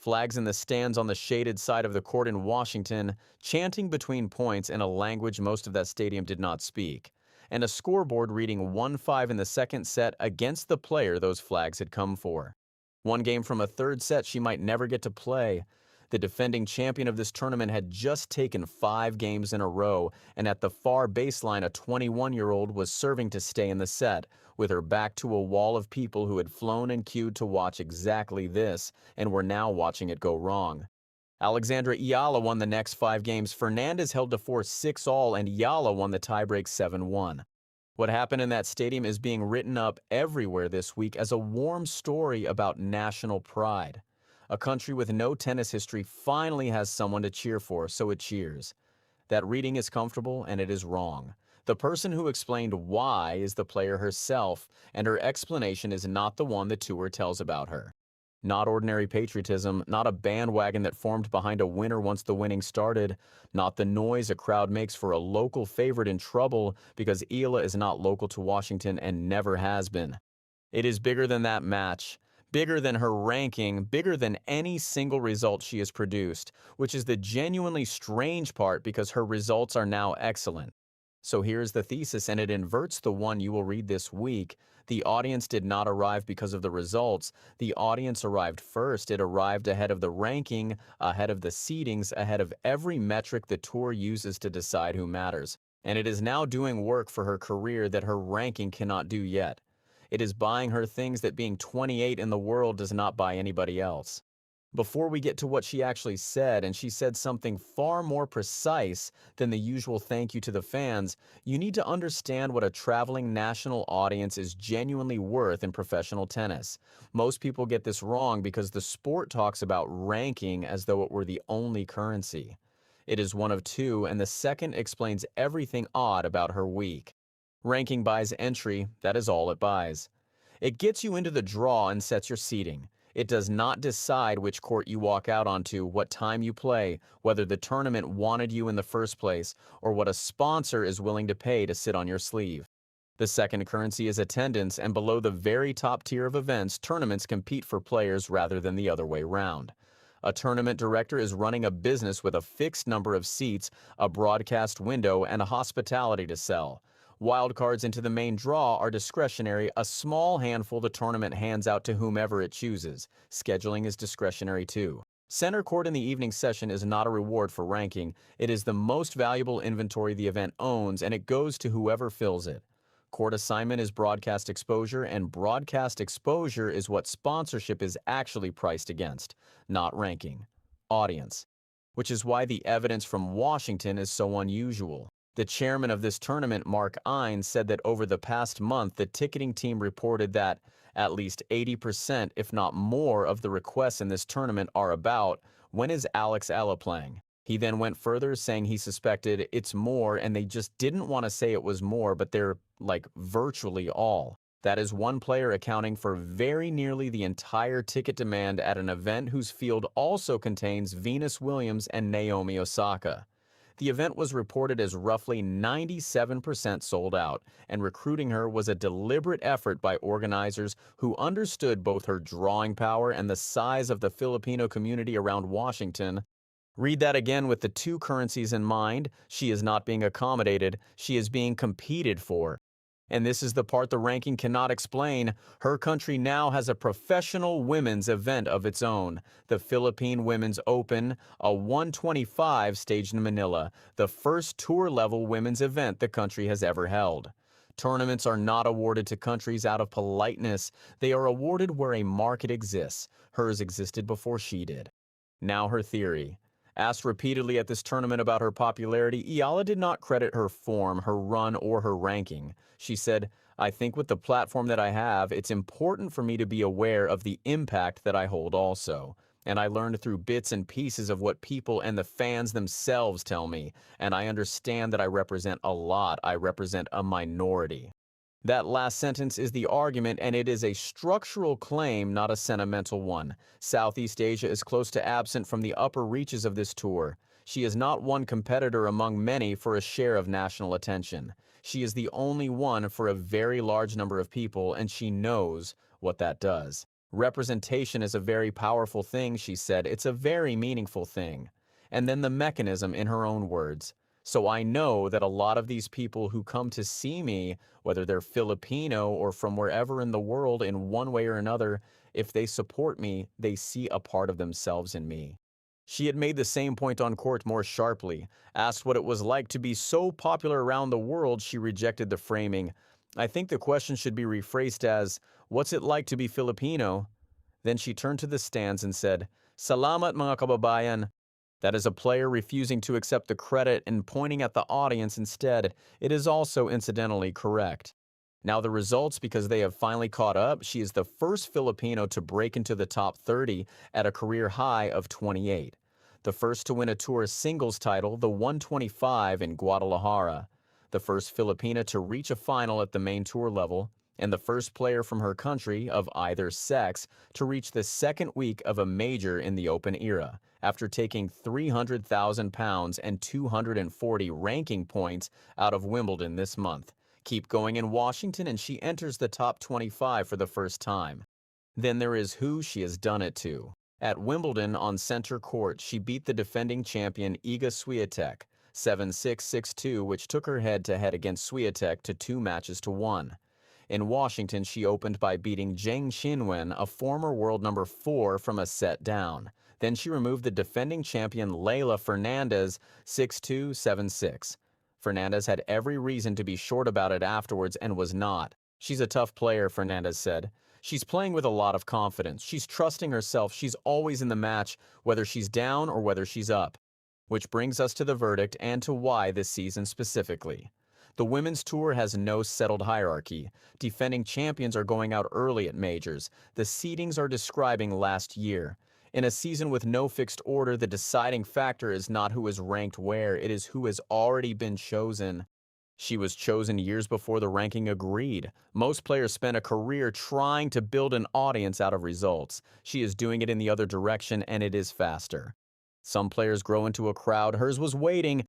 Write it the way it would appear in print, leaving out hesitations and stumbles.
Flags in the stands on the shaded side of the court in Washington, chanting between points in a language most of that stadium did not speak, and a scoreboard reading 1-5 in the second set against the player those flags had come for. One game from a third set she might never get to play. The defending champion of this tournament had just taken 5 games in a row, and at the far baseline a 21-year-old was serving to stay in the set, with her back to a wall of people who had flown and queued to watch exactly this, and were now watching it go wrong. Alexandra Eala won the next 5 games, Fernandez held to force 6-all, and Eala won the tiebreak 7-1. What happened in that stadium is being written up everywhere this week as a warm story about national pride. A country with no tennis history finally has someone to cheer for, so it cheers. That reading is comfortable, and it is wrong. The person who explained why is the player herself, and her explanation is not the one the tour tells about her. Not ordinary patriotism, not a bandwagon that formed behind a winner once the winning started, not the noise a crowd makes for a local favorite in trouble because Eala is not local to Washington and never has been. It is bigger than that match. Bigger than her ranking, bigger than any single result she has produced, which is the genuinely strange part because her results are now excellent. So here's the thesis, and it inverts the one you will read this week. The audience did not arrive because of the results. The audience arrived first. It arrived ahead of the ranking, ahead of the seedings, ahead of every metric the tour uses to decide who matters. And it is now doing work for her career that her ranking cannot do yet. It is buying her things that being 28 in the world does not buy anybody else. Before we get to what she actually said, and she said something far more precise than the usual thank you to the fans, you need to understand what a traveling national audience is genuinely worth in professional tennis. Most people get this wrong because the sport talks about ranking as though it were the only currency. It is one of two, and the second explains everything odd about her week. Ranking buys entry, that is all it buys. It gets you into the draw and sets your seating. It does not decide which court you walk out onto, what time you play, whether the tournament wanted you in the first place, or what a sponsor is willing to pay to sit on your sleeve. The second currency is attendance, and below the very top tier of events, tournaments compete for players rather than the other way round. A tournament director is running a business with a fixed number of seats, a broadcast window, and a hospitality to sell. Wildcards into the main draw are discretionary, a small handful the tournament hands out to whomever it chooses. Scheduling is discretionary too. Center court in the evening session is not a reward for ranking. It is the most valuable inventory the event owns, and it goes to whoever fills it. Court assignment is broadcast exposure, and broadcast exposure is what sponsorship is actually priced against, not ranking. Audience. Which is why the evidence from Washington is so unusual. The chairman of this tournament, Mark Ein, said that over the past month, the ticketing team reported that at least 80%, if not more, of the requests in this tournament are about, when is Alex Eala playing? He then went further, saying he suspected it's more, and they just didn't want to say it was more, but they're like virtually all. That is one player accounting for very nearly the entire ticket demand at an event whose field also contains Venus Williams and Naomi Osaka. The event was reported as roughly 97% sold out, and recruiting her was a deliberate effort by organizers who understood both her drawing power and the size of the Filipino community around Washington. Read that again with the two currencies in mind. She is not being accommodated, she is being competed for. And this is the part the ranking cannot explain. Her country now has a professional women's event of its own, the Philippine Women's Open, a 125 staged in Manila, the first tour-level women's event the country has ever held. Tournaments are not awarded to countries out of politeness. They are awarded where a market exists. Hers existed before she did. Now her theory. Asked repeatedly at this tournament about her popularity, Eala did not credit her form, her run, or her ranking. She said, "I think with the platform that I have, it's important for me to be aware of the impact that I hold also. And I learned through bits and pieces of what people and the fans themselves tell me. And I understand that I represent a lot. I represent a minority." That last sentence is the argument, and it is a structural claim, not a sentimental one. Southeast Asia is close to absent from the upper reaches of this tour. She is not one competitor among many for a share of national attention. She is the only one for a very large number of people, and she knows what that does. Representation is a very powerful thing, she said. It's a very meaningful thing. And then the mechanism in her own words. So I know that a lot of these people who come to see me, whether they're Filipino or from wherever in the world in one way or another, if they support me, they see a part of themselves in me. She had made the same point on court more sharply. Asked what it was like to be so popular around the world, she rejected the framing. I think the question should be rephrased as, what's it like to be Filipino? Then she turned to the stands and said, Salamat mga kababayan. That is a player refusing to accept the credit and pointing at the audience instead. It is also incidentally correct. Now the results, because they have finally caught up, she is the first Filipino to break into the top 30 at a career high of 28. The first to win a tour singles title, the 125 in Guadalajara. The first Filipina to reach a final at the main tour level, and the first player from her country, of either sex, to reach the second week of a major in the Open era, after taking £300,000 and 240 ranking points out of Wimbledon this month. Keep going in Washington and she enters the top 25 for the first time. Then there is who she has done it to. At Wimbledon on center court, she beat the defending champion Iga Swiatek, 7-6, 6-2, which took her head-to-head against Swiatek to 2-1. In Washington, she opened by beating Zheng Qinwen, a former world number 4, from a set down. Then she removed the defending champion Leylah Fernandez, 6-2, 7-6. Fernandez had every reason to be short about it afterwards and was not. She's a tough player, Fernandez said. She's playing with a lot of confidence. She's trusting herself. She's always in the match, whether she's down or whether she's up. Which brings us to the verdict and to why this season specifically. The women's tour has no settled hierarchy. Defending champions are going out early at majors. The seedings are describing last year. In a season with no fixed order, the deciding factor is not who is ranked where, it is who has already been chosen. She was chosen years before the ranking agreed. Most players spend a career trying to build an audience out of results. She is doing it in the other direction, and it is faster. Some players grow into a crowd. Hers was waiting.